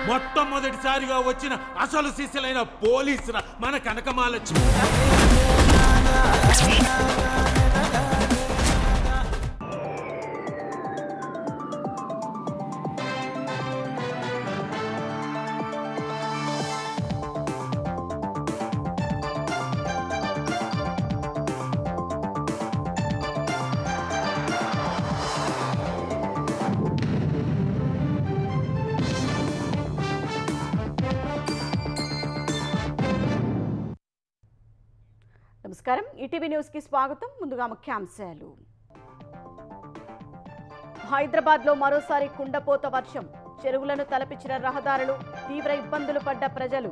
మొట్టమొదటిసారిగా వచ్చిన అసలు శిశులైన పోలీసుల మన కనకమాలక్ష్మి. నమస్కారం, ఈటీవీ న్యూస్ కి స్వాగతం. ముందుగా ముఖ్యాంశాలు. హైదరాబాద్ లో మరోసారి కుండపోత వర్షం, చెరువులను తలపించిన రహదారులు, తీవ్ర ఇబ్బందులు పడ్డ ప్రజలు.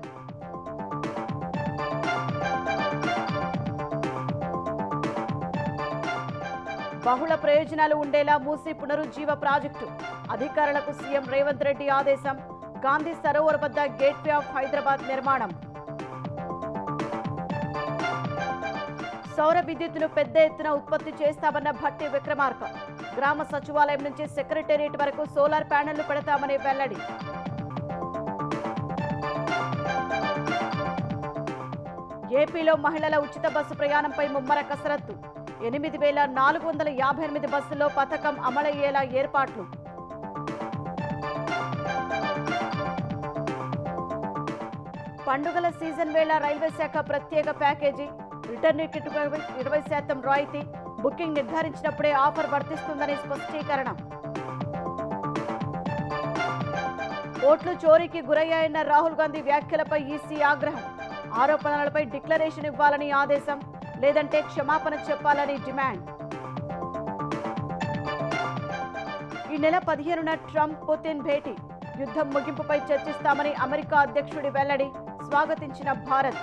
బహుళ ప్రయోజనాలు ఉండేలా మూసీ పునరుజ్జీవ ప్రాజెక్టు, అధికారులకు సీఎం రేవంత్ రెడ్డి ఆదేశం. గాంధీ సరోవర్ వద్ద గేట్వే ఆఫ్ హైదరాబాద్ నిర్మాణం. సౌర విద్యుత్తును పెద్ద ఎత్తున ఉత్పత్తి చేస్తామన్న భట్టి విక్రమార్క. గ్రామ సచివాలయం నుంచి సెక్రటేరియట్ వరకు సోలార్ ప్యానెళ్లు పెడతామని వెల్లడి. ఏపీలో మహిళల ఉచిత బస్సు ప్రయాణంపై ముమ్మర కసరత్తు. 8,458 బస్సుల్లో పథకం అమలయ్యేలా ఏర్పాట్లు. పండుగల సీజన్ వేళ రైల్వే శాఖ ప్రత్యేక ప్యాకేజీ, రిటర్న్ టికెట్పై 20% రాయితీ, బుకింగ్ నిర్ధారించినప్పుడే ఆఫర్ వర్తిస్తుందని స్పష్టీకరణ. ఓట్లు చోరీకి గురయ్యాయన్న రాహుల్ గాంధీ వ్యాఖ్యలపై ఈసీ ఆగ్రహం. ఆరోపణలపై డిక్లరేషన్ ఇవ్వాలని ఆదేశం, లేదంటే క్షమాపణ చెప్పాలని డిమాండ్. ఈ నెల 15న ట్రంప్ పుతిన్ భేటీ, యుద్ధం ముగింపుపై చర్చిస్తామని అమెరికా అధ్యక్షుడి వెల్లడి. స్వాగతించిన భారత్.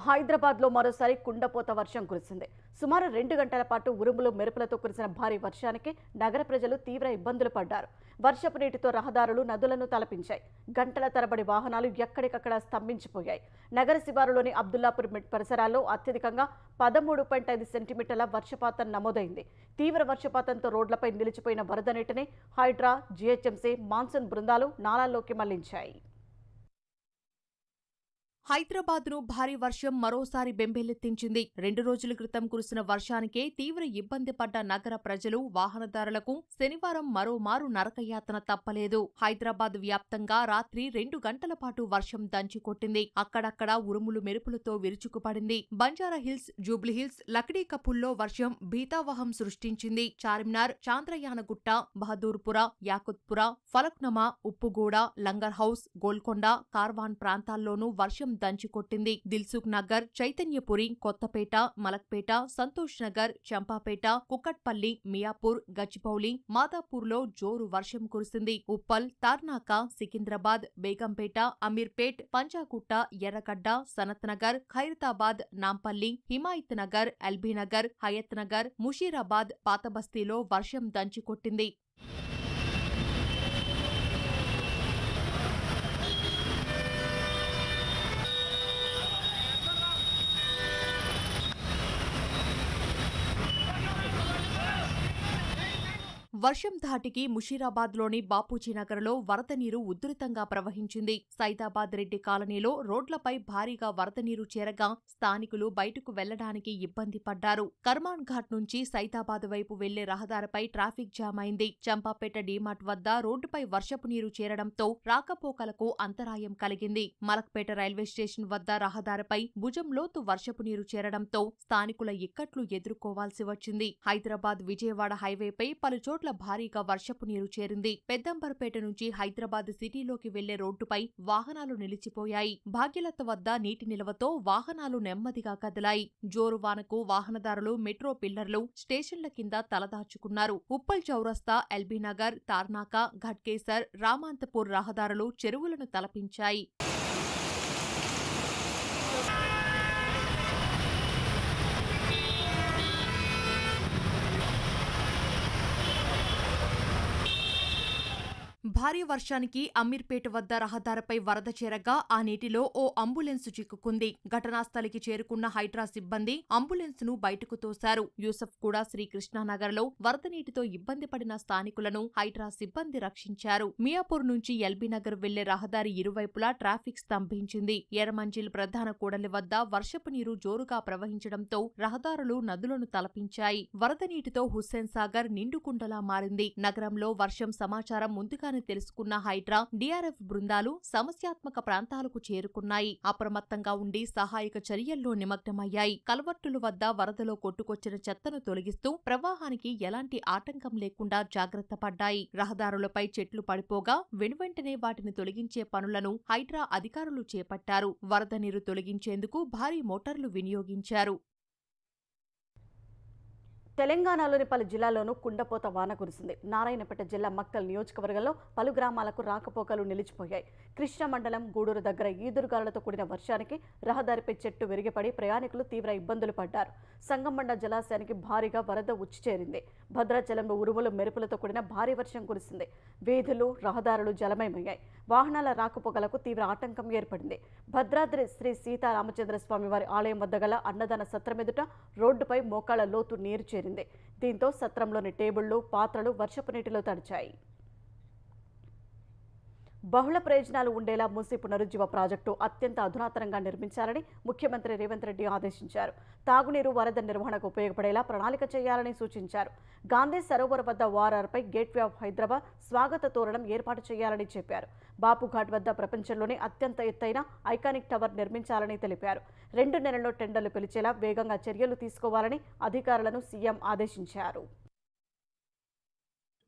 హైదరాబాద్ లో మరోసారి కుండపోత వర్షం కురిసింది. సుమారు 2 గంటల పాటు ఉరుములు మెరుపులతో కురిసిన భారీ వర్షానికి నగర ప్రజలు తీవ్ర ఇబ్బందులు పడ్డారు. వర్షపు నీటితో రహదారులు, నదులను తలపించాయి. గంటల తరబడి వాహనాలు ఎక్కడికక్కడ స్తంభించిపోయాయి. నగర శివారులోని అబ్దుల్లాపూర్ పరిసరాల్లో అత్యధికంగా 13.5 సెంటీమీటర్ల వర్షపాతం నమోదైంది. తీవ్ర వర్షపాతంతో రోడ్లపై నిలిచిపోయిన వరద నీటిని హైడ్రా, జీహెచ్ఎంసీ మాన్సూన్ బృందాలు నాలాల్లోకి మళ్లించాయి. హైదరాబాద్ను భారీ వర్షం మరోసారి బెంబేలెత్తించింది. 2 రోజుల క్రితం కురిసిన వర్షానికే తీవ్ర ఇబ్బంది పడ్డ నగర ప్రజలు, వాహనదారులకు శనివారం మరోమారు నరకయాతన తప్పలేదు. హైదరాబాద్ వ్యాప్తంగా రాత్రి 2 గంటల పాటు వర్షం దంచికొట్టింది. అక్కడక్కడ ఉరుములు మెరుపులతో విరుచుకుపడింది. బంజారాహిల్స్, జూబ్లీహిల్స్, లక్డీకపుల్లో వర్షం భీతావహం సృష్టించింది. చార్మినార్, చాంద్రయానగుట్ట, బహదూర్పుర, యాకుత్పుర, ఫలక్నమా, ఉప్పుగూడ, లంగర్ హౌస్, గోల్కొండ, కార్వాన్ ప్రాంతాల్లోనూ వర్షం దంచికొట్టింది. దిల్సుఖ్ నగర్, చైతన్యపురి, కొత్తపేట, మలక్పేట, సంతోష్ నగర్, చంపాపేట, కుకట్పల్లి, మియాపూర్, గచ్చిబౌలి, మాదాపూర్లో జోరు వర్షం కురిసింది. ఉప్పల్, తార్నాక, సికింద్రాబాద్, బేగంపేట, అమీర్పేట్, పంజాగుట్ట, ఎర్రగడ్డ, సనత్ నగర్, ఖైరతాబాద్, నాంపల్లి, హిమాయత్ నగర్, ఎల్బీనగర్, హయత్ నగర్, ముషీరాబాద్, పాతబస్తీలో వర్షం దంచికొట్టింది. వర్షం ధాటికి ముషీరాబాద్లోని బాపూజీనగర్లో వరద నీరు ఉధృతంగా ప్రవహించింది. సైదాబాద్ రెడ్డి కాలనీలో రోడ్లపై భారీగా వరద నీరు చేరగా స్థానికులు బయటకు వెళ్లడానికి ఇబ్బంది పడ్డారు. కర్మాన్ ఘాట్ నుంచి సైదాబాద్ వైపు వెళ్లే రహదారిపై ట్రాఫిక్ జామ్ అయింది. చంపాపేట డీమార్ట్ వద్ద రోడ్డుపై వర్షపు నీరు చేరడంతో రాకపోకలకు అంతరాయం కలిగింది. మలక్పేట రైల్వే స్టేషన్ వద్ద రహదారిపై భుజం లోతు వర్షపు నీరు చేరడంతో స్థానికుల ఇక్కట్లు ఎదుర్కోవాల్సి వచ్చింది. హైదరాబాద్ విజయవాడ హైవేపై పలుచోట్ల భారీగా వర్షపు నీరు చేరింది. పెద్దంబర్పేట నుంచి హైదరాబాద్ సిటీలోకి వెళ్లే రోడ్డుపై వాహనాలు నిలిచిపోయాయి. భాగ్యలత వద్ద నీటి నిల్వతో వాహనాలు నెమ్మదిగా కదిలాయి. జోరువానకు వాహనదారులు మెట్రో పిల్లర్లు, స్టేషన్ల కింద తలదాచుకున్నారు. ఉప్పల్ చౌరస్తా, ఎల్బీనగర్, తార్నాక, ఘట్కేసర్, రామాంతపూర్ రహదారులు చెరువులను తలపించాయి. భారీ వర్షానికి అమీర్పేట వద్ద రహదారిపై వరద చేరగా ఆ నీటిలో ఓ అంబులెన్సు చిక్కుకుంది. ఘటనా స్థలికి చేరుకున్న హైడ్రా సిబ్బంది అంబులెన్సును బయటకు తోశారు. యూసఫ్ కూడా శ్రీకృష్ణానగర్లో వరద నీటితో ఇబ్బంది పడిన స్థానికులను హైడ్రా సిబ్బంది రక్షించారు. మియాపూర్ నుంచి ఎల్బీనగర్ వెళ్లే రహదారి ఇరువైపులా ట్రాఫిక్ స్తంభించింది. ఎర్రమంజిల్ ప్రధాన కూడలి వద్ద వర్షపు నీరు జోరుగా ప్రవహించడంతో రహదారులు నదులను తలపించాయి. వరద నీటితో హుస్సేన్ సాగర్ నిండుకుండలా మారింది. నగరంలో వర్షం సమాచారం ముందుగానే తెలుసుకున్న హైడ్రా, డీఆర్ఎఫ్ బృందాలు సమస్యాత్మక ప్రాంతాలకు చేరుకున్నాయి. అప్రమత్తంగా ఉండి సహాయక చర్యల్లో నిమగ్నమయ్యాయి. కల్వర్టుల వద్ద వరదలో కొట్టుకొచ్చిన చెత్తను తొలగిస్తూ ప్రవాహానికి ఎలాంటి ఆటంకం లేకుండా జాగ్రత్త పడ్డాయి. రహదారులపై చెట్లు పడిపోగా వెనువెంటనే వాటిని తొలగించే పనులను హైడ్రా అధికారులు చేపట్టారు. వరద నీరు తొలగించేందుకు భారీ మోటార్లు వినియోగించారు. తెలంగాణలోని పలు జిల్లాల్లోనూ కుండపోత వాన కురిసింది. నారాయణపేట జిల్లా మక్కల్ నియోజకవర్గంలో పలు గ్రామాలకు రాకపోకలు నిలిచిపోయాయి. కృష్ణ మండలం గూడూరు దగ్గర ఈదురుగాలులతో కూడిన వర్షానికి రహదారిపై చెట్టు విరిగిపడి ప్రయాణికులు తీవ్ర ఇబ్బందులు పడ్డారు. సంగమండ జలాశయానికి భారీగా వరద ఉచ్చి చేరింది. భద్రాచలంలో ఉరుములు మెరుపులతో కూడిన భారీ వర్షం కురిసింది. వీధులు, రహదారులు జలమయమయ్యాయి. వాహనాల రాకపోకలకు తీవ్ర ఆటంకం ఏర్పడింది. భద్రాద్రి శ్రీ సీతారామచంద్రస్వామి వారి ఆలయం వద్ద గల అన్నదాన సత్రం ఎదుట రోడ్డుపై మోకాళ్ల లోతు నీరు చేరింది. దీంతో సత్రంలోని టేబుళ్లు, పాత్రలు వర్షపు నీటిలో తడిచాయి. బహుళ ప్రయోజనాలు ఉండేలా మూసీ పునరుజ్జీవ ప్రాజెక్టు అత్యంత అధునాతనంగా నిర్మించాలని ముఖ్యమంత్రి రేవంత్ రెడ్డి ఆదేశించారు. తాగునీరు, వరద నిర్వహణకు ఉపయోగపడేలా ప్రణాళిక చేయాలని సూచించారు. గాంధీ సరోవర్ వద్ద వారార్పై గేట్వే ఆఫ్ హైదరాబాద్ స్వాగత తోరణం ఏర్పాటు చేయాలని చెప్పారు. బాపుఘాట్ వద్ద ప్రపంచంలోనే అత్యంత ఎత్తైన ఐకానిక్ టవర్ నిర్మించాలని తెలిపారు. 2 నెలల్లో టెండర్లు పిలిచేలా వేగంగా చర్యలు తీసుకోవాలని అధికారులను సీఎం ఆదేశించారు.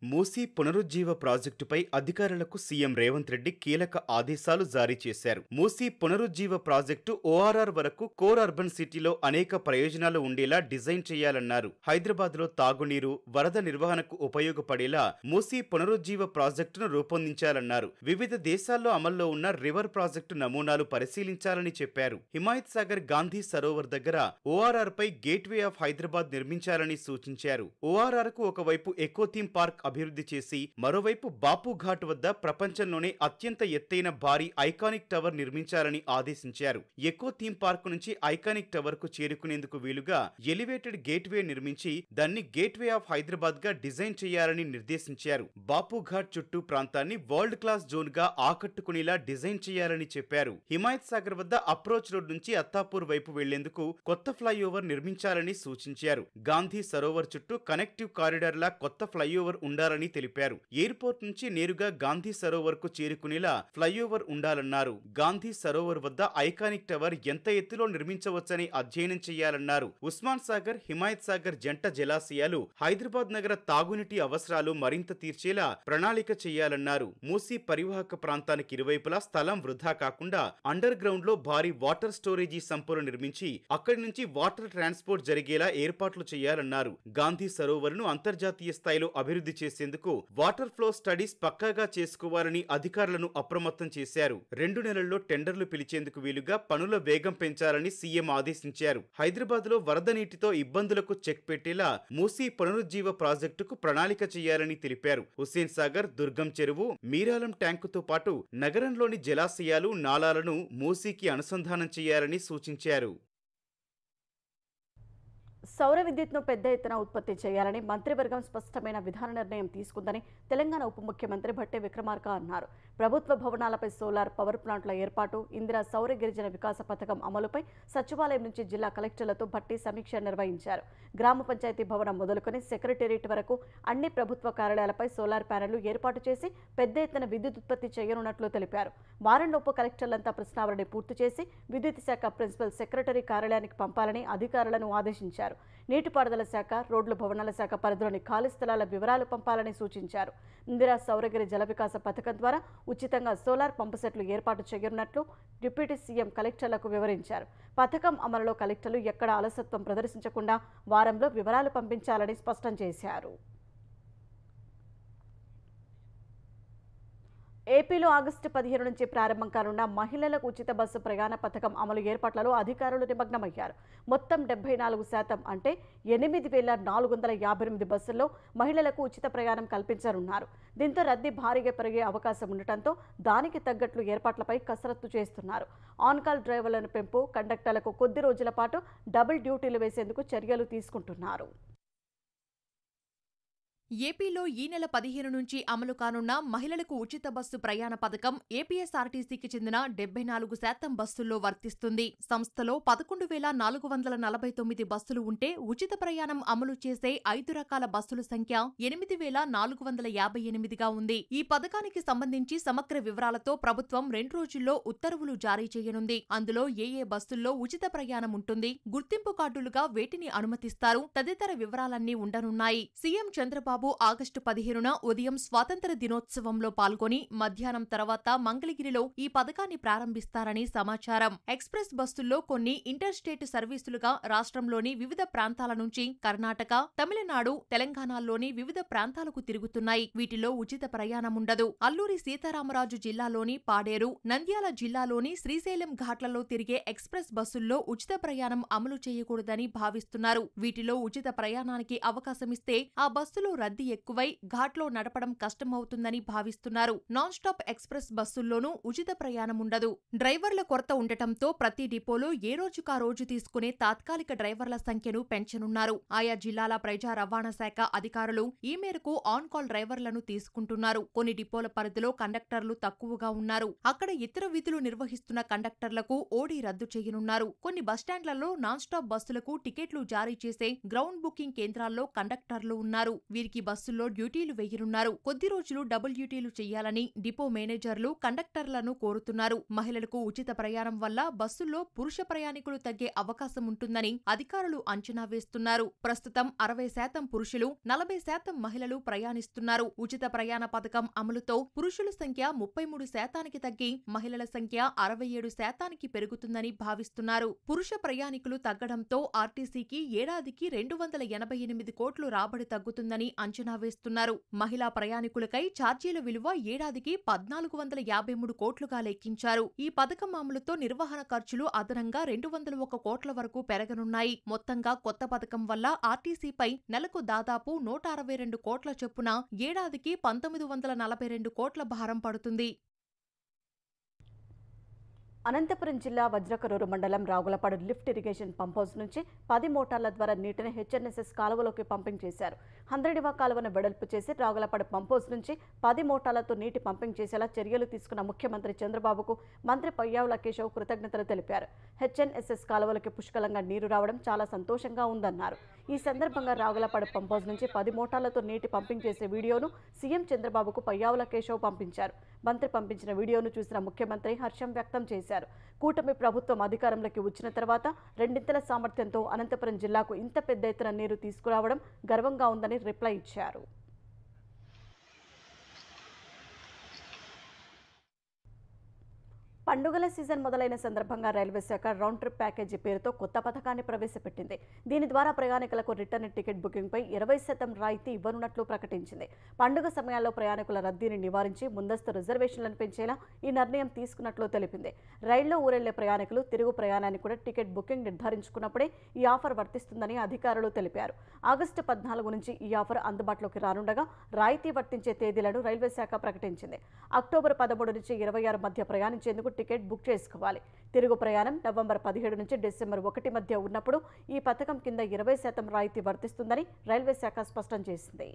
మూసీ పునరుజ్జీవ ప్రాజెక్టుపై అధికారులకు సీఎం రేవంత్ రెడ్డి కీలక ఆదేశాలు జారీ చేశారు. మూసీ పునరుజ్జీవ ప్రాజెక్టు ఓఆర్ఆర్ వరకు కోర్ అర్బన్ సిటీలో అనేక ప్రయోజనాలు ఉండేలా డిజైన్ చేయాలన్నారు. హైదరాబాద్లో తాగునీరు, వరద నిర్వహణకు ఉపయోగపడేలా మూసీ పునరుజ్జీవ ప్రాజెక్టును రూపొందించాలన్నారు. వివిధ దేశాల్లో అమల్లో ఉన్న రివర్ ప్రాజెక్టు నమూనాలు పరిశీలించాలని చెప్పారు. హిమాయత్ సాగర్ గాంధీ సరోవర్ దగ్గర ఓఆర్ఆర్ పై గేట్వే ఆఫ్ హైదరాబాద్ నిర్మించాలని సూచించారు. ఓఆర్ఆర్ కు ఒకవైపు ఎకో థీమ్ పార్క్ అభివృద్ధి చేసి మరోవైపు బాపుఘాట్ వద్ద ప్రపంచంలోనే అత్యంత ఎత్తైన భారీ ఐకానిక్ టవర్ నిర్మించాలని ఆదేశించారు. ఎకో థీమ్ పార్క్ నుంచి ఐకానిక్ టవర్ కు చేరుకునేందుకు వీలుగా ఎలివేటెడ్ గేట్వే నిర్మించి దాన్ని గేట్వే ఆఫ్ హైదరాబాద్ గా డిజైన్ చేయాలని నిర్దేశించారు. బాపుఘాట్ చుట్టూ ప్రాంతాన్ని వరల్డ్ క్లాస్ జోన్ గా ఆకట్టుకునేలా డిజైన్ చేయాలని చెప్పారు. హిమాయత్ సాగర్ వద్ద అప్రోచ్ రోడ్ నుంచి అత్తాపూర్ వైపు వెళ్లేందుకు కొత్త ఫ్లైఓవర్ నిర్మించాలని సూచించారు. గాంధీ సరోవర్ చుట్టూ కనెక్టివ్ కారిడార్ లా కొత్త ఫ్లైఓవర్ ఉండాలని తెలిపారు. ఎయిర్పోర్ట్ నుంచి నేరుగా గాంధీ సరోవర్ కు చేరుకునేలా ఫ్లైఓవర్ ఉండాలన్నారు. గాంధీ సరోవర్ వద్ద ఐకానిక్ టవర్ ఎంత ఎత్తులో నిర్మించవచ్చని అధ్యయనం చేయాలన్నారు. ఉస్మాన్ సాగర్, హిమాయత్ సాగర్ జంట జలాశయాలు హైదరాబాద్ నగర తాగునీటి అవసరాలు మరింత తీర్చేలా ప్రణాళిక చేయాలన్నారు. మూసీ పరివాహక ప్రాంతానికి ఇరువైపులా స్థలం వృధా కాకుండా అండర్ గ్రౌండ్ లో భారీ వాటర్ స్టోరేజీ సంపులు నిర్మించి అక్కడి నుంచి వాటర్ ట్రాన్స్పోర్ట్ జరిగేలా ఏర్పాట్లు చేయాలన్నారు. గాంధీ సరోవర్ ను అంతర్జాతీయ స్థాయిలో అభివృద్ధి చేసేందుకు వాటర్ ఫ్లో స్టడీస్ పక్కాగా చేసుకోవాలని అధికారులను అప్రమత్తం చేశారు. 2 నెలల్లో టెండర్లు పిలిచేందుకు వీలుగా పనుల వేగం పెంచాలని సీఎం ఆదేశించారు. హైదరాబాద్ లో వరద నీటితో ఇబ్బందులకు చెక్ పెట్టేలా మూసీ పునరుజ్జీవ ప్రాజెక్టుకు ప్రణాళిక చేయాలని తెలిపారు. హుస్సేన్ సాగర్, దుర్గం చెరువు, మీరాలం ట్యాంకుతో పాటు నగరంలోని జలాశయాలు, నాలాలను మూసీకి అనుసంధానం చేయాలని సూచించారు. సౌర విద్యుత్ను పెద్ద ఎత్తున ఉత్పత్తి చేయాలని మంత్రివర్గం స్పష్టమైన విధాన నిర్ణయం తీసుకుందని తెలంగాణ ఉప ముఖ్యమంత్రి భట్టి విక్రమార్క అన్నారు. ప్రభుత్వ భవనాలపై సోలార్ పవర్ ప్లాంట్ల ఏర్పాటు, ఇందిరా సౌర గిరిజన వికాస పథకం అమలుపై సచివాలయం నుంచి జిల్లా కలెక్టర్లతో భట్టి సమీక్ష నిర్వహించారు. గ్రామ పంచాయతీ భవనం మొదలుకొని సెక్రటేరియట్ వరకు అన్ని ప్రభుత్వ కార్యాలయాలపై సోలార్ ప్యానెళ్లు ఏర్పాటు చేసి పెద్ద ఎత్తున విద్యుత్ ఉత్పత్తి చేయనున్నట్లు తెలిపారు. వారంలోపు కలెక్టర్లంతా ప్రశ్నావళిని పూర్తి చేసి విద్యుత్ శాఖ ప్రిన్సిపల్ సెక్రటరీ కార్యాలయానికి పంపాలని అధికారులను ఆదేశించారు. నీటిపారుదల శాఖ, రోడ్లు భవనాల శాఖ పరిధిలోని ఖాళీ స్థలాల వివరాలు పంపాలని సూచించారు. ఇందిరా సౌరగిరి జల వికాస పథకం ద్వారా ఉచితంగా సోలార్ పంపు సెట్లు ఏర్పాటు చేయనున్నట్లు డిప్యూటీ సీఎం కలెక్టర్లకు వివరించారు. పథకం అమలులో కలెక్టర్లు ఎక్కడ అలసత్వం ప్రదర్శించకుండా వారంలో వివరాలు పంపించాలని స్పష్టం చేశారు. ఏపీలో ఆగస్టు 15 నుంచి ప్రారంభం కానున్న మహిళలకు ఉచిత బస్సు ప్రయాణ పథకం అమలు ఏర్పాట్లలో అధికారులు నిమగ్నమయ్యారు. మొత్తం 74% అంటే 8,458 బస్సుల్లో మహిళలకు ఉచిత ప్రయాణం కల్పించనున్నారు. దీంతో రద్దీ భారీగా పెరిగే అవకాశం ఉండటంతో దానికి తగ్గట్లు ఏర్పాట్లపై కసరత్తు చేస్తున్నారు. ఆన్ కాల్ డ్రైవర్లను పెంపు, కండక్టర్లకు కొద్ది రోజుల పాటు డబుల్ డ్యూటీలు వేసేందుకు చర్యలు తీసుకుంటున్నారు. ఏపీలో ఈ నెల 15 నుంచి అమలు కానున్న మహిళలకు ఉచిత బస్సు ప్రయాణ పథకం ఏపీఎస్ఆర్టీసీకి చెందిన 74% బస్సుల్లో వర్తిస్తుంది. సంస్థలో 11,449 బస్సులు ఉంటే ఉచిత ప్రయాణం అమలు చేసే 5 రకాల బస్సుల సంఖ్య 8,458గా ఉంది. ఈ పథకానికి సంబంధించి సమగ్ర వివరాలతో ప్రభుత్వం 2 రోజుల్లో ఉత్తర్వులు జారీ చేయనుంది. అందులో ఏ బస్సుల్లో ఉచిత ప్రయాణం ఉంటుంది, గుర్తింపు కార్డులుగా వేటిని అనుమతిస్తారు తదితర వివరాలన్నీ ఉండనున్నాయి. సీఎం చంద్రబాబు ఆగస్టు 15న ఉదయం స్వాతంత్ర దినోత్సవంలో పాల్గొని మధ్యాహ్నం తర్వాత మంగళగిరిలో ఈ పథకాన్ని ప్రారంభిస్తారని సమాచారం. ఎక్స్ప్రెస్ బస్సుల్లో కొన్ని ఇంటర్ స్టేట్ సర్వీసులుగా రాష్ట్రంలోని వివిధ ప్రాంతాల నుంచి కర్ణాటక, తమిళనాడు, తెలంగాణలోని వివిధ ప్రాంతాలకు తిరుగుతున్నాయి. వీటిలో ఉచిత ప్రయాణం ఉండదు. అల్లూరి సీతారామరాజు జిల్లాలోని పాడేరు, నంద్యాల జిల్లాలోని శ్రీశైలం ఘాట్లలో తిరిగే ఎక్స్ప్రెస్ బస్సుల్లో ఉచిత ప్రయాణం అమలు చేయకూడదని భావిస్తున్నారు. వీటిలో ఉచిత ప్రయాణానికి అవకాశమిస్తే ఆ బస్సులో రద్దీ ఎక్కువై ఘాట్లో నడపడం కష్టమవుతుందని భావిస్తున్నారు. నాన్ స్టాప్ ఎక్స్ప్రెస్ బస్సుల్లోనూ ఉచిత ప్రయాణం ఉండదు. డ్రైవర్ల కొరత ఉండటంతో ప్రతి డిపోలో ఏ రోజుకా రోజు తీసుకునే తాత్కాలిక డ్రైవర్ల సంఖ్యను పెంచనున్నారు. ఆయా జిల్లాల ప్రజా రవాణా శాఖ అధికారులు ఈ మేరకు ఆన్ కాల్ డ్రైవర్లను తీసుకుంటున్నారు. కొన్ని డిపోల పరిధిలో కండక్టర్లు తక్కువగా ఉన్నారు. అక్కడ ఇతర విధులు నిర్వహిస్తున్న కండక్టర్లకు ఓడీ రద్దు చేయనున్నారు. కొన్ని బస్టాండ్లలో నాన్ స్టాప్ బస్సులకు టికెట్లు జారీ చేసే గ్రౌండ్ బుకింగ్ కేంద్రాల్లో కండక్టర్లు ఉన్నారు. వీరికి బస్సుల్లో డ్యూటీలు వేయనున్నారు. కొద్ది రోజులు డబుల్ డ్యూటీలు చేయాలని డిపో మేనేజర్లు కండక్టర్లను కోరుతున్నారు. మహిళలకు ఉచిత ప్రయాణం వల్ల బస్సుల్లో పురుష ప్రయాణికులు తగ్గే అవకాశం ఉంటుందని అధికారులు అంచనా వేస్తున్నారు. ప్రస్తుతం 60% పురుషులు, 40% మహిళలు ప్రయాణిస్తున్నారు. ఉచిత ప్రయాణ పథకం అమలుతో పురుషుల సంఖ్య 33% తగ్గి మహిళల సంఖ్య 67% పెరుగుతుందని భావిస్తున్నారు. పురుష ప్రయాణికులు తగ్గడంతో ఆర్టీసీకి ఏడాదికి 288 కోట్లు రాబడి తగ్గుతుందని అంచనా వేస్తున్నారు. మహిళా ప్రయాణికులకై ఛార్జీల విలువ ఏడాదికి 1,453 కోట్లుగా లెక్కించారు. ఈ పథకం అమలుతో నిర్వహణ ఖర్చులు అదనంగా 201 కోట్ల వరకు పెరగనున్నాయి. మొత్తంగా కొత్త పథకం వల్ల ఆర్టీసీపై నెలకు దాదాపు 162 కోట్ల చొప్పున ఏడాదికి 1,942 కోట్ల భారం పడుతుంది. అనంతపురం జిల్లా వజ్రకరూరు మండలం రాగులపాడు లిఫ్ట్ ఇరిగేషన్ పంప్హౌస్ నుంచి 10 మోటార్ల ద్వారా నీటిని హెచ్ఎన్ఎస్ఎస్ కాలువలోకి పంపింగ్ చేశారు. హంద్రడివా కాలువను వెడల్పు చేసి రాగులపాడు పంప్హౌస్ నుంచి 10 మోటార్లతో నీటి పంపింగ్ చేసేలా చర్యలు తీసుకున్న ముఖ్యమంత్రి చంద్రబాబుకు మంత్రి పయ్యావుల కేశవ్ కృతజ్ఞతలు తెలిపారు. హెచ్ఎన్ఎస్ఎస్ కాలువలకి పుష్కలంగా నీరు రావడం చాలా సంతోషంగా ఉందన్నారు. ఈ సందర్భంగా రాగులపాడు పంప్హౌస్ నుంచి 10 మోటార్లతో నీటి పంపింగ్ చేసే వీడియోను సీఎం చంద్రబాబుకు పయ్యావుల కేశవ్ పంపించారు. మంత్రి పంపించిన వీడియోను చూసిన ముఖ్యమంత్రి హర్షం వ్యక్తం చేశారు. కూటమి ప్రభుత్వం అధికారంలోకి వచ్చిన తర్వాత రెండింతల సామర్థ్యంతో అనంతపురం జిల్లాకు ఇంత పెద్ద ఎత్తున నీరు తీసుకురావడం గర్వంగా ఉందని రిప్లై ఇచ్చారు. పండుగల సీజన్ మొదలైన సందర్భంగా రైల్వే శాఖ రౌండ్ ట్రిప్ ప్యాకేజీ పేరుతో కొత్త పథకాన్ని ప్రవేశపెట్టింది. దీని ద్వారా ప్రయాణికులకు రిటర్న్ టికెట్ బుకింగ్పై 20% రాయితీ ఇవ్వనున్నట్లు ప్రకటించింది. పండుగ సమయాల్లో ప్రయాణికుల రద్దీని నివారించి ముందస్తు రిజర్వేషన్లను పెంచేలా ఈ నిర్ణయం తీసుకున్నట్లు తెలిపింది. రైల్లో ఊరెళ్లే ప్రయాణికులు తిరుగు ప్రయాణానికి కూడా టికెట్ బుకింగ్ నిర్ధారించుకున్నప్పుడే ఈ ఆఫర్ వర్తిస్తుందని అధికారులు తెలిపారు. ఆగస్టు 14 నుంచి ఈ ఆఫర్ అందుబాటులోకి రానుండగా రాయితీ వర్తించే తేదీలను రైల్వే శాఖ ప్రకటించింది. అక్టోబర్ 13 నుంచి 26 మధ్య ప్రయాణించేందుకు టికెట్ బుక్ చేసుకోవాలి. తిరుగు ప్రయాణం నవంబర్ 17 నుంచి డిసెంబర్ 1 మధ్య ఉన్నప్పుడు ఈ పథకం కింద 20% రాయితీ వర్తిస్తుందని రైల్వే శాఖ స్పష్టం చేసింది.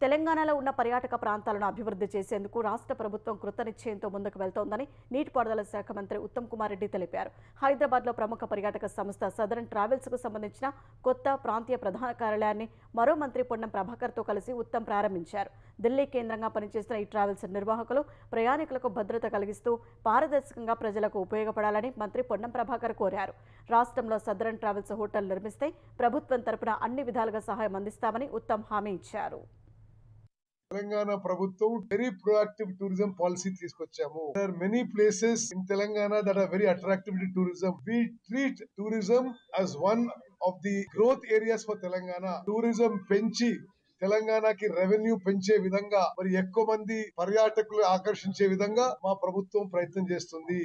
తెలంగాణలో ఉన్న పర్యాటక ప్రాంతాలను అభివృద్ధి చేసేందుకు రాష్ట్ర ప్రభుత్వం కృతనిశ్చయంతో ముందుకు వెళ్తోందని నీటిపారుదల శాఖ మంత్రి ఉత్తమ్ కుమార్ రెడ్డి తెలిపారు. హైదరాబాద్లో ప్రముఖ పర్యాటక సంస్థ సదరన్ ట్రావెల్స్కు సంబంధించిన కొత్త ప్రాంతీయ ప్రధాన కార్యాలయాన్ని మరో మంత్రి పొన్నం ప్రభాకర్తో కలిసి ఉత్తమ్ ప్రారంభించారు. ఢిల్లీ కేంద్రంగా పనిచేస్తున్న ఈ ట్రావెల్స్ నిర్వాహకులు ప్రయాణికులకు భద్రత కలిగిస్తూ పారదర్శకంగా ప్రజలకు ఉపయోగపడాలని మంత్రి పొన్నం ప్రభాకర్ కోరారు. రాష్ట్రంలో సదరన్ ట్రావెల్స్ హోటల్ నిర్మిస్తే ప్రభుత్వం తరపున అన్ని విధాలుగా సహాయం అందిస్తామని ఉత్తమ్ హామీ ఇచ్చారు. తెలంగాణ ప్రభుత్వం వెరీ ప్రొయాక్టివ్ టూరిజం పాలసీ తీసుకొచ్చాము. There are many places in Telangana that are very attractive to tourism. We treat tourism as one of the growth areas for Telangana. Tourism పెంచి తెలంగాణకి రెవెన్యూ పెంచే విధంగా మరి ఎక్కువ మంది పర్యాటకులు ఆకర్షించే విధంగా మా ప్రభుత్వం ప్రయత్నం చేస్తుంది.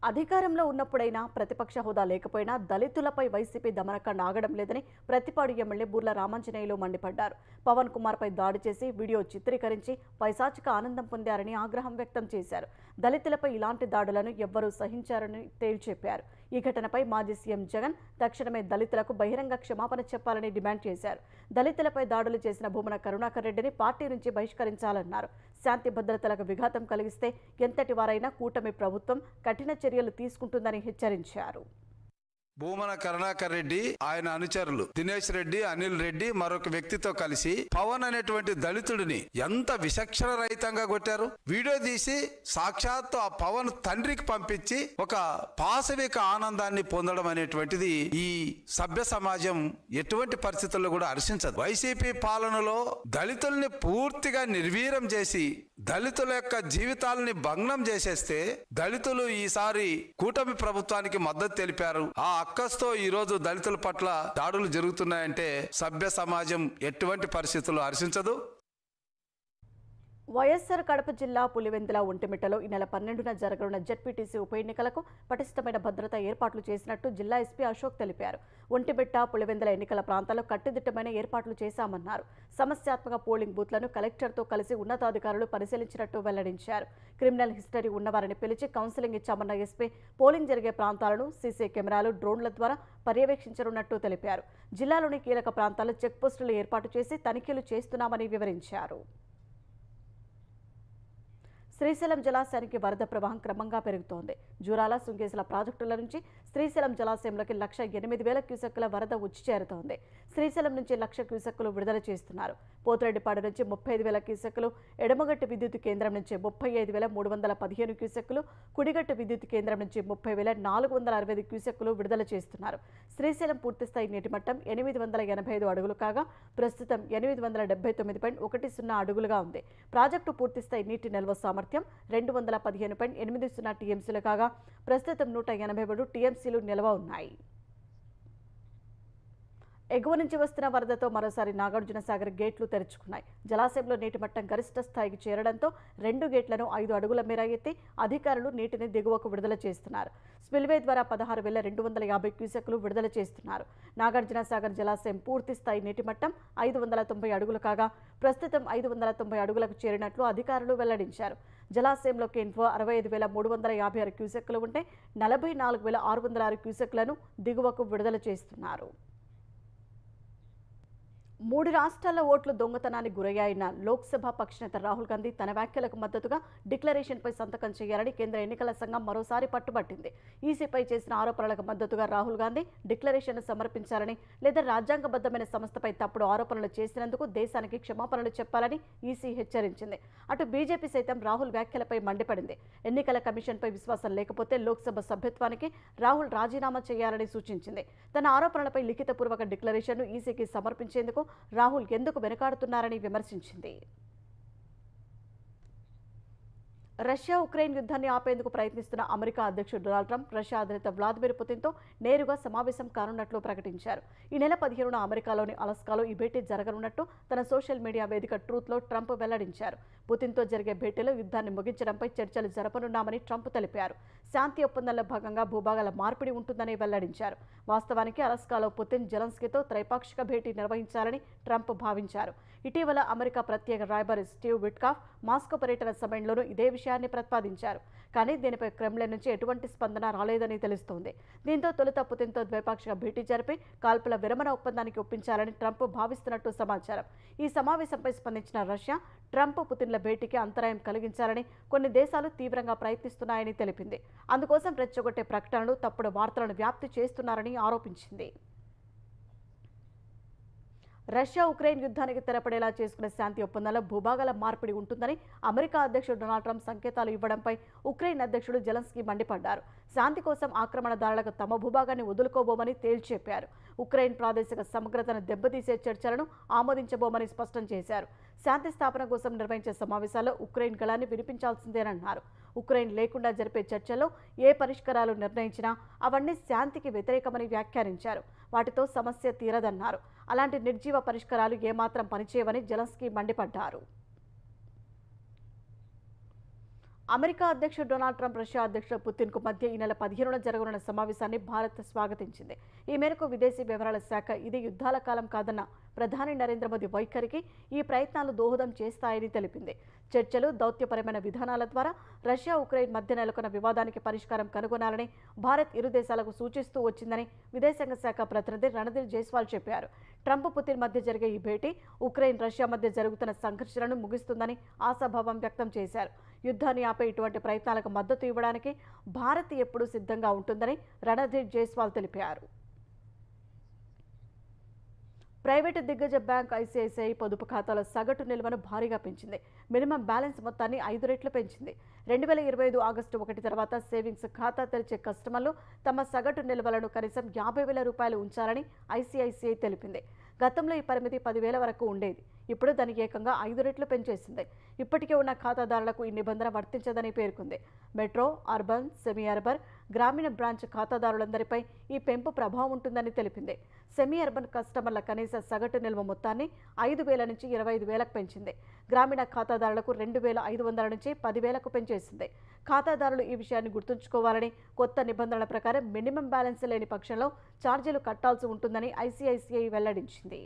అధికారంలో ఉన్నప్పుడైనా ప్రతిపక్ష హోదా లేకపోయినా దళితులపై వైసీపీ దమనకాండ ఆగడం లేదని ప్రతిపాడు ఎమ్మెల్యే బూర్ల రామాంజనేయులు మండిపడ్డారు. పవన్ కుమార్పై దాడి చేసి వీడియో చిత్రీకరించి పైశాచిక ఆనందం పొందారని ఆగ్రహం వ్యక్తం చేశారు. దళితులపై ఇలాంటి దాడులను ఎవ్వరూ సహించారని తేల్చెప్పారు. ఈ ఘటనపై మాజీ సీఎం జగన్ తక్షణమే దళితులకు బహిరంగ క్షమాపణ చెప్పాలని డిమాండ్ చేశారు. దళితులపై దాడులు చేసిన భూమన కరుణాకర్ రెడ్డిని పార్టీ నుంచి బహిష్కరించాలన్నారు. శాంతి భద్రతలకు విఘాతం కలిగిస్తే ఎంతటి వారైనా కూటమి ప్రభుత్వం కఠిన చర్యలు తీసుకుంటుందని హెచ్చరించారు. భూమన కరుణాకర్ రెడ్డి, ఆయన అనుచరులు దినేష్ రెడ్డి, అనిల్ రెడ్డి మరొక వ్యక్తితో కలిసి పవన్ అనేటువంటి దళితుడిని ఎంత విచక్షణ రహితంగా కొట్టారు. వీడియో తీసి సాక్షాత్తు ఆ పవన్ తండ్రికి పంపించి ఒక పాశవిక ఆనందాన్ని పొందడం అనేటువంటిది ఈ సభ్య సమాజం ఎటువంటి పరిస్థితుల్లో కూడా హర్షించదు. వైసీపీ పాలనలో దళితుల్ని పూర్తిగా నిర్వీర్యం చేసి దళితుల యొక్క జీవితాలని భగ్నం చేసేస్తే దళితులు ఈసారి కూటమి ప్రభుత్వానికి మద్దతు తెలిపారు. ఆ అక్కస్తో ఈ రోజు దళితుల పట్ల దాడులు జరుగుతున్నాయంటే సభ్య సమాజం ఎటువంటి పరిస్థితుల్లో హర్షించదు. వైఎస్ఆర్ కడప జిల్లా పులివెందుల ఒంటిమిట్టలో ఈ నెల 12న జరగనున్న జెడ్పీటీసీ ఉప ఎన్నికలకు పటిష్టమైన భద్రతా ఏర్పాట్లు చేసినట్టు జిల్లా ఎస్పీ అశోక్ తెలిపారు. ఒంటిమిట్ట, పులివెందుల ఎన్నికల ప్రాంతాల్లో కట్టుదిట్టమైన ఏర్పాట్లు చేశామన్నారు. సమస్యాత్మక పోలింగ్ బూత్లను కలెక్టర్తో కలిసి ఉన్నతాధికారులు పరిశీలించినట్టు వెల్లడించారు. క్రిమినల్ హిస్టరీ ఉన్నవారిని పిలిచి కౌన్సిలింగ్ ఇచ్చామన్న ఎస్పీ పోలింగ్ జరిగే ప్రాంతాలను సీసీ కెమెరాలు, డ్రోన్ల ద్వారా పర్యవేక్షించనున్నట్టు తెలిపారు. జిల్లాలోని కీలక ప్రాంతాల్లో చెక్పోస్టులు ఏర్పాటు చేసి తనిఖీలు చేస్తున్నామని వివరించారు. శ్రీశైలం జలాశయానికి వరద ప్రవాహం క్రమంగా పెరుగుతోంది. జూరాల, సుంకేసుల ప్రాజెక్టుల నుంచి శ్రీశైలం జలాశయంలోకి 1,08,000 క్యూసెక్కుల వరద వచ్చి చేరుతోంది. శ్రీశైలం నుంచి 1,00,000 క్యూసెక్కులు విడుదల చేస్తున్నారు. పోతిరెడ్డిపాడు నుంచి 35,000 క్యూసెక్కులు, ఎడమగట్టు విద్యుత్ కేంద్రం నుంచి 35,315 క్యూసెక్కులు, కుడిగట్టు విద్యుత్ కేంద్రం నుంచి 30,465 క్యూసెక్కులు విడుదల చేస్తున్నారు. శ్రీశైలం పూర్తిస్థాయి నీటి మట్టం 885 అడుగులు కాగా ప్రస్తుతం 879.10 అడుగులుగా ఉంది. ప్రాజెక్టు పూర్తిస్థాయి నీటి నిల్వ సామర్థ్యం 215.80 టీఎంసీలు కాగా ప్రస్తుతం 183 టీఎంసీలు నిల్వ ఉన్నాయి. ఎగువ నుంచి వస్తున్న వరదతో మరోసారి నాగార్జున సాగర్ గేట్లు తెరుచుకున్నాయి. జలాశయంలో నీటి మట్టం గరిష్ట స్థాయికి చేరడంతో 2 గేట్లను 5 అడుగుల మేర ఎత్తి అధికారులు నీటిని దిగువకు విడుదల చేస్తున్నారు. స్పిల్వే ద్వారా 16,250 క్యూసెక్కులు విడుదల చేస్తున్నారు. నాగార్జున సాగర్ జలాశయం పూర్తి స్థాయి నీటి మట్టం 590 అడుగులు కాగా ప్రస్తుతం 590 అడుగులకు చేరినట్లు అధికారులు వెల్లడించారు. జలాశయంలోకి ఇన్ఫో 65,356 క్యూసెక్కులు ఉంటే 44,606 క్యూసెక్లను దిగువకు విడుదల చేస్తున్నారు. 3 రాష్ట్రాల ఓట్లు దొంగతనానికి గురయ్యాయన్న లోక్సభ పక్షనేత రాహుల్ గాంధీ తన వ్యాఖ్యలకు మద్దతుగా డిక్లరేషన్పై సంతకం చేయాలని కేంద్ర ఎన్నికల సంఘం మరోసారి పట్టుబట్టింది. ఈసీపై చేసిన ఆరోపణలకు మద్దతుగా రాహుల్ గాంధీ డిక్లరేషన్ను సమర్పించాలని లేదా రాజ్యాంగబద్ధమైన సంస్థపై తప్పుడు ఆరోపణలు చేసినందుకు దేశానికి క్షమాపణలు చెప్పాలని ఈసీ హెచ్చరించింది. అటు బీజేపీ సైతం రాహుల్ వ్యాఖ్యలపై మండిపడింది. ఎన్నికల కమిషన్పై విశ్వాసం లేకపోతే లోక్సభ సభ్యత్వానికి రాహుల్ రాజీనామా చేయాలని సూచించింది. తన ఆరోపణలపై లిఖితపూర్వక డిక్లరేషన్ను ఈసీకి సమర్పించేందుకు రాహుల్ ఎందుకు వెనుకాడుతున్నారని విమర్శించింది. రష్యా ఉక్రెయిన్ యుద్ధాన్ని ఆపేందుకు ప్రయత్నిస్తున్న అమెరికా అధ్యక్షుడు డొనాల్డ్ ట్రంప్ రష్యా అధినేత వ్లాదిమిర్ పుతిన్తో నేరుగా సమావేశం కానున్నట్లు ప్రకటించారు. ఈ నెల 15న అమెరికాలోని అలస్కాలో ఈ భేటీ జరగనున్నట్టు తన సోషల్ మీడియా వేదిక ట్రూత్లో ట్రంప్ వెల్లడించారు. పుతిన్తో జరిగే భేటీలో యుద్ధాన్ని ముగించడంపై చర్చలు జరపనున్నామని ట్రంప్ తెలిపారు. శాంతి ఒప్పందంలో భాగంగా భూభాగాల మార్పిడి ఉంటుందని వెల్లడించారు. వాస్తవానికి అలస్కాలో పుతిన్, జెలెన్స్కీతో త్రైపాక్షిక భేటీ నిర్వహించాలని ట్రంప్ భావించారు. ఇటీవల అమెరికా ప్రత్యేక రాయబారి స్టీవ్ విట్కాఫ్ మాస్కో పర్యటన సమయంలోనూ ఇదే విషయాన్ని ప్రతిపాదించారు. కానీ దీనిపై క్రెమ్లిన్ నుంచి ఎటువంటి స్పందన రాలేదని తెలుస్తోంది. దీంతో తొలుత పుతిన్తో ద్వైపాక్షిక భేటీ జరిపి కాల్పుల విరమణ ఒప్పందానికి ఒప్పించాలని ట్రంప్ భావిస్తున్నట్టు సమాచారం. ఈ సమావేశంపై స్పందించిన రష్యా ట్రంప్, పుతిన్ల భేటీకి అంతరాయం కలిగించాలని కొన్ని దేశాలు తీవ్రంగా ప్రయత్నిస్తున్నాయని తెలిపింది. అందుకోసం రెచ్చగొట్టే ప్రకటనలు, తప్పుడు వార్తలను వ్యాప్తి చేస్తున్నారని ఆరోపించింది. రష్యా ఉక్రెయిన్ యుద్ధానికి తెరపడేలా చేసుకునే శాంతి ఒప్పందంలో భూభాగాల మార్పిడి ఉంటుందని అమెరికా అధ్యక్షుడు డొనాల్డ్ ట్రంప్ సంకేతాలు ఇవ్వడంపై ఉక్రెయిన్ అధ్యక్షుడు జెలెన్స్కీ మండిపడ్డారు. శాంతి కోసం ఆక్రమణదారులకు తమ భూభాగాన్ని వదులుకోబోమని తేల్చెప్పారు. ఉక్రెయిన్ ప్రాదేశిక సమగ్రతను దెబ్బతీసే చర్చలను ఆమోదించబోమని స్పష్టం చేశారు. శాంతి స్థాపన కోసం నిర్వహించే సమావేశాల్లో ఉక్రెయిన్ గళాన్ని వినిపించాల్సిందేనన్నారు. ఉక్రెయిన్ లేకుండా జరిపే చర్చల్లో ఏ పరిష్కారాలు నిర్ణయించినా అవన్నీ శాంతికి వ్యతిరేకమని వ్యాఖ్యానించారు. వాటితో సమస్య తీరదన్నారు. అలాంటి నిర్జీవ పరిష్కారాలు ఏమాత్రం పనిచేయవని జెలెన్స్కీ మండిపడ్డారు. అమెరికా అధ్యక్షుడు డొనాల్డ్ ట్రంప్, రష్యా అధ్యక్షుడు పుతిన్కు మధ్య ఈ నెల 15న జరగనున్న సమావేశాన్ని భారత్ స్వాగతించింది. ఈ మేరకు విదేశీ వ్యవహారాల శాఖ ఇది యుద్ధాల కాలం కాదన్న ప్రధాని నరేంద్ర మోదీ వైఖరికి ఈ ప్రయత్నాలు దోహదం చేస్తాయని తెలిపింది. చర్చలు, దౌత్యపరమైన విధానాల ద్వారా రష్యా, ఉక్రెయిన్ మధ్య నెలకొన్న వివాదానికి పరిష్కారం కనుగొనాలని భారత్ ఇరు దేశాలకు సూచిస్తూ వచ్చిందని విదేశాంగ శాఖ ప్రతినిధి రణధీర్ జైస్వాల్ చెప్పారు. ట్రంప్, పుతిన్ మధ్య జరిగే ఈ భేటీ ఉక్రెయిన్, రష్యా మధ్య జరుగుతున్న సంఘర్షణను ముగిస్తుందని ఆశాభావం వ్యక్తం చేశారు. యుద్ధాన్ని ఆపే ఇటువంటి ప్రయత్నాలకు మద్దతు ఇవ్వడానికి భారత్ ఎప్పుడూ సిద్ధంగా ఉంటుందని రణధీర్ జైస్వాల్ తెలిపారు. ప్రైవేటు దిగ్గజ బ్యాంక్ ఐసిఐసిఐ పొదుపు ఖాతాల సగటు నిల్వను భారీగా పెంచింది. మినిమం బ్యాలెన్స్ మొత్తాన్ని 5 రెట్లు పెంచింది. 2025 ఆగస్టు 1 తర్వాత సేవింగ్స్ ఖాతా తెరిచే కస్టమర్లు తమ సగటు నిల్వలను కనీసం 50,000 రూపాయలు ఉంచాలని ఐసిఐసిఐ తెలిపింది. గతంలో ఈ పరిమితి 10,000 వరకు ఉండేది. ఇప్పుడు దానికి ఏకంగా 5 రెట్లు పెంచేసింది. ఇప్పటికే ఉన్న ఖాతాదారులకు ఈ నిబంధన వర్తించదని పేర్కొంది. మెట్రో, అర్బన్, సెమీ అర్బన్, గ్రామీణ బ్రాంచ్ ఖాతాదారులందరిపై ఈ పెంపు ప్రభావం ఉంటుందని తెలిపింది. సెమీ అర్బన్ కస్టమర్ల కనీస సగటు నిల్వ మొత్తాన్ని 5,000 నుంచి 25,000కు పెంచింది. గ్రామీణ ఖాతాదారులకు 2,500 నుంచి 10,000కు పెంచేసింది. ఖాతాదారులు ఈ విషయాన్ని గుర్తుంచుకోవాలని, కొత్త నిబంధనల ప్రకారం మినిమం బ్యాలెన్స్ లేని పక్షంలో ఛార్జీలు కట్టాల్సి ఉంటుందని ఐసిఐసిఐ వెల్లడించింది.